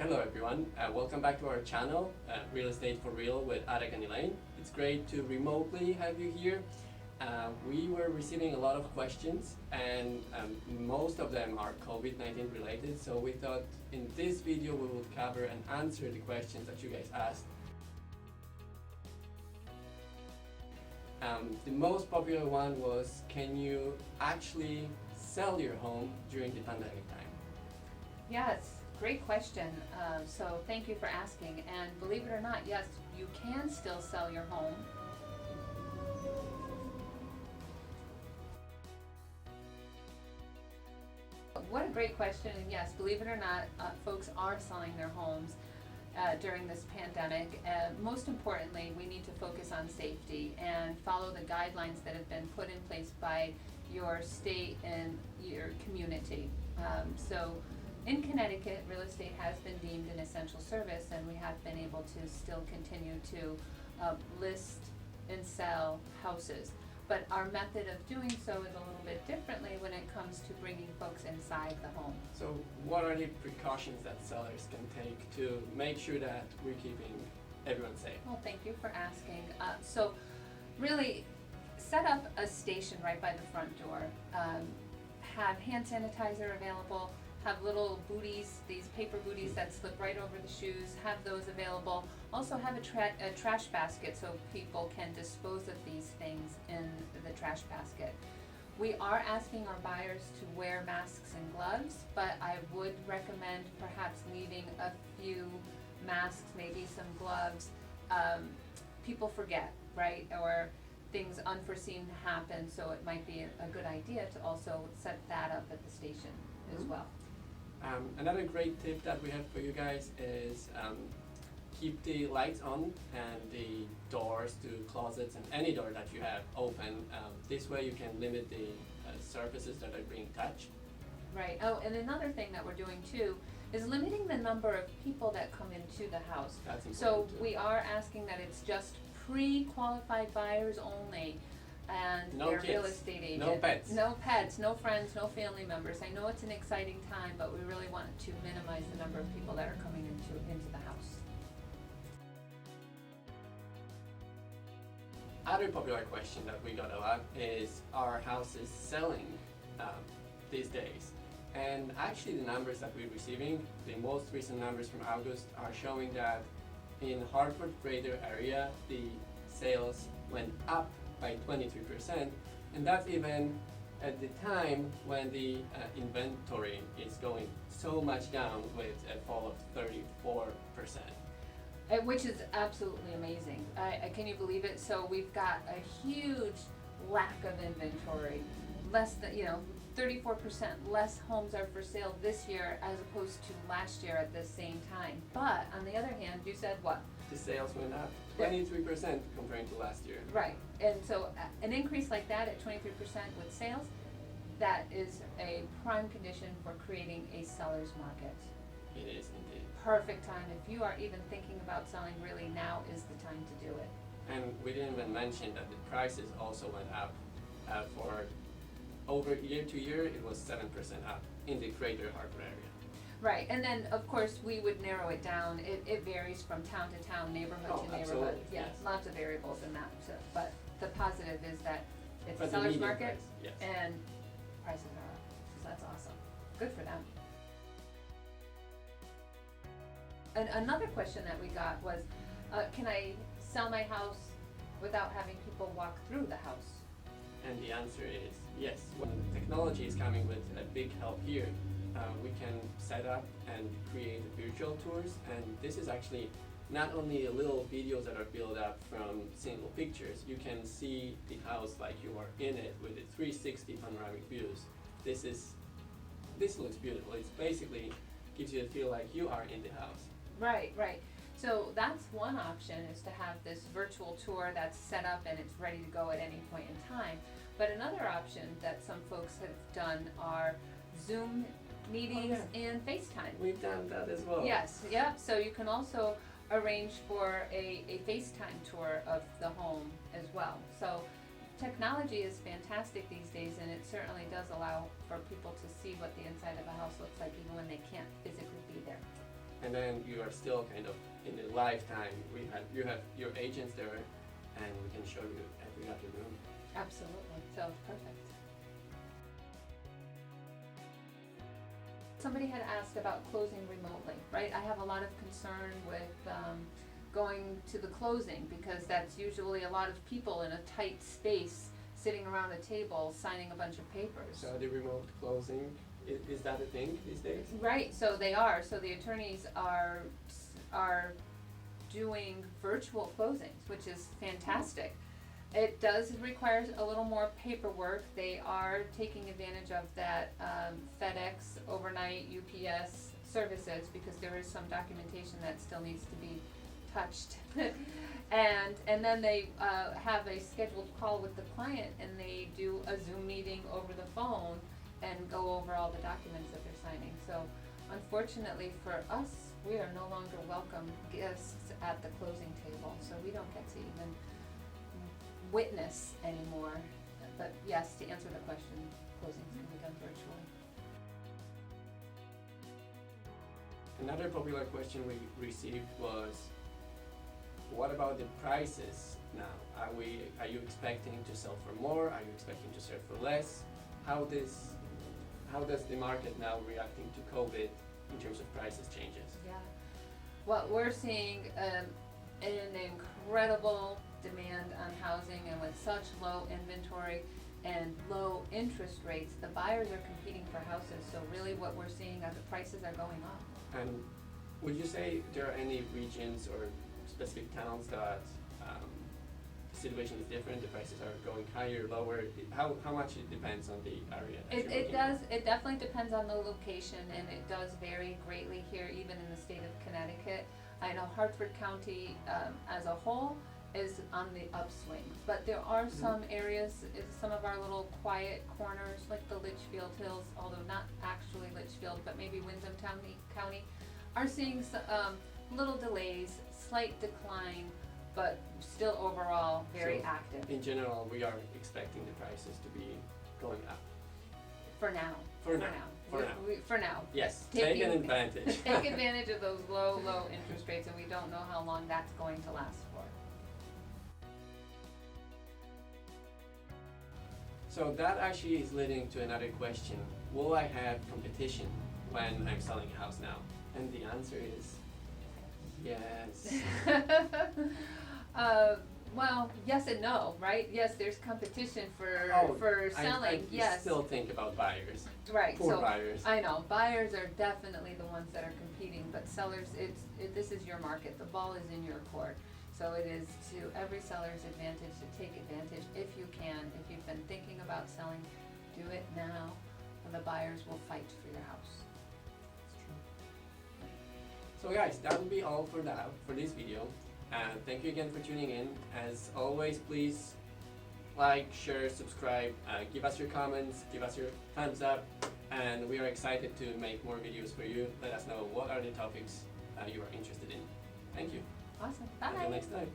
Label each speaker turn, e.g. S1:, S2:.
S1: Hello everyone, welcome back to our channel, Real Estate for Real with Arek and Elaine. It's great to remotely have you here. We were receiving a lot of questions and most of them are COVID-19 related, so we thought in this video we would cover and answer the questions that you guys asked. The most popular one was, can you actually sell your home during the pandemic time?
S2: Yes, great question. So thank you for asking. And believe it or not, yes, you can still sell your home. What a great question. And yes, believe it or not, folks are selling their homes during this pandemic. Most importantly, we need to focus on safety and follow the guidelines that have been put in place by your state and your community. So in Connecticut, real estate has been deemed an essential service, and we have been able to still continue to list and sell houses. But our method of doing so is a little bit differently when it comes to bringing folks inside the home.
S1: So what are the precautions that sellers can take to make sure that we're keeping everyone safe?
S2: Well, thank you for asking. So really, set up a station right by the front door. Have hand sanitizer available. Have little booties, these paper booties that slip right over the shoes, have those available. Also have a trash basket so people can dispose of these things in the trash basket. We are asking our buyers to wear masks and gloves, but I would recommend perhaps leaving a few masks, maybe some gloves. People forget, right? Or things unforeseen happen, so it might be a good idea to also set that up at the station as well.
S1: Another great tip that we have for you guys is keep the lights on and the doors to closets and any door that you have open. This way you can limit the surfaces that are being touched.
S2: Right. Oh, and another thing that we're doing too is limiting the number of people that come into the house.
S1: That's important
S2: So
S1: too.
S2: we are asking that it's just pre-qualified buyers only. And
S1: No
S2: their
S1: kids,
S2: real estate agent.
S1: no pets.
S2: No pets, no friends, no family members. I know it's an exciting time, but we really want to minimize the number of people that are coming into the house.
S1: Other popular question that we got a lot is, are houses selling these days? And actually the numbers that we're receiving, the most recent numbers from August, are showing that in Hartford greater area the sales went up by 23%, and that's even at the time when the inventory is going so much down with a fall of 34%.
S2: Which is absolutely amazing. Can you believe it? So we've got a huge lack of inventory. Less than, 34% less homes are for sale this year as opposed to last year at the same time. But on the other hand, you said what?
S1: The sales went up 23% compared to last year.
S2: Right, and so an increase like that at 23% with sales, that is a prime condition for creating a seller's market.
S1: It is indeed.
S2: Perfect time. If you are even thinking about selling, really now is the time to do it.
S1: And we didn't even mention that the prices also went up for over year to year. It was 7% up in the greater Hartford area.
S2: Right, and then of course we would narrow it down. It varies from town to town, neighborhood to neighborhood.
S1: Absolutely,
S2: Yes,
S1: yes.
S2: lots of variables in that. So, but the positive is that it's
S1: But
S2: a
S1: the
S2: seller's
S1: median
S2: market,
S1: price, yes.
S2: and prices are up. So that's awesome. Good for them. And another question that we got was, can I sell my house without having people walk through the house?
S1: And the answer is yes. When technology is coming with a big help here, we can set up and create virtual tours, and this is actually not only little videos that are built up from single pictures. You can see the house like you are in it with the 360 panoramic views. This looks beautiful. It's basically gives you a feel like you are in the house.
S2: Right, right. So that's one option, is to have this virtual tour that's set up and it's ready to go at any point in time. But another option that some folks have done are Zoom meetings and FaceTime.
S1: We've done that as well.
S2: Yes, yep. So you can also arrange for a FaceTime tour of the home as well. So technology is fantastic these days, and it certainly does allow for people to see what the inside of a house looks like even when they can't physically be there.
S1: and then you are still kind of in the lifetime. You have your agents there, and we can show you every other room.
S2: Absolutely, so it's perfect. Somebody had asked about closing remotely, right? I have a lot of concern with going to the closing because that's usually a lot of people in a tight space sitting around a table signing a bunch of papers.
S1: So the remote closing, is that a thing these days?
S2: Right, so they are. So the attorneys are doing virtual closings, which is fantastic. It does require a little more paperwork. They are taking advantage of that FedEx, overnight, UPS services because there is some documentation that still needs to be touched. and then they have a scheduled call with the client and they do a Zoom meeting over the phone and go over all the documents that they're signing. So unfortunately for us, we are no longer welcome guests at the closing table, so we don't get to even witness anymore. But yes, to answer the question, closings can be done virtually.
S1: Another popular question we received was, what about the prices now? Are you expecting to sell for more? Are you expecting to sell for less? How does the market now reacting to COVID in terms of prices changes?
S2: Yeah. What we're seeing an incredible demand on housing, and with such low inventory and low interest rates, the buyers are competing for houses. So really what we're seeing are the prices are going up.
S1: And would you say there are any regions or specific towns that the situation is different, the prices are going higher, lower? How much it depends on the area that you're looking at?
S2: It definitely depends on the location, and it does vary greatly here, even in the state of Connecticut. I know Hartford County as a whole is on the upswing, but there are some areas, some of our little quiet corners, like the Litchfield Hills, although not actually Litchfield, but maybe Windham County, are seeing little delays, slight decline, but still overall very
S1: So,
S2: active.
S1: In general, we are expecting the prices to be going up.
S2: For now.
S1: For now.
S2: For now.
S1: Yes, take an advantage.
S2: Take advantage of those low interest rates, and we don't know how long that's going to last for.
S1: So that actually is leading to another question. Will I have competition when I'm selling a house now? And the answer is yes.
S2: Well, yes and no, right? Yes, there's competition for selling.
S1: I
S2: yes.
S1: still think about buyers.
S2: Right.
S1: Poor
S2: so
S1: buyers.
S2: I know buyers are definitely the ones that are competing, but sellers, this is your market. The ball is in your court. So it is to every seller's advantage to take advantage if you can. If you've been thinking about selling, do it now, and the buyers will fight for your house.
S1: So guys, that will be all for now, for this video. Thank you again for tuning in. As always, please like, share, subscribe, give us your comments, give us your thumbs up, and we are excited to make more videos for you. Let us know what are the topics you are interested in. Thank you.
S2: Awesome. Bye.
S1: Until next time.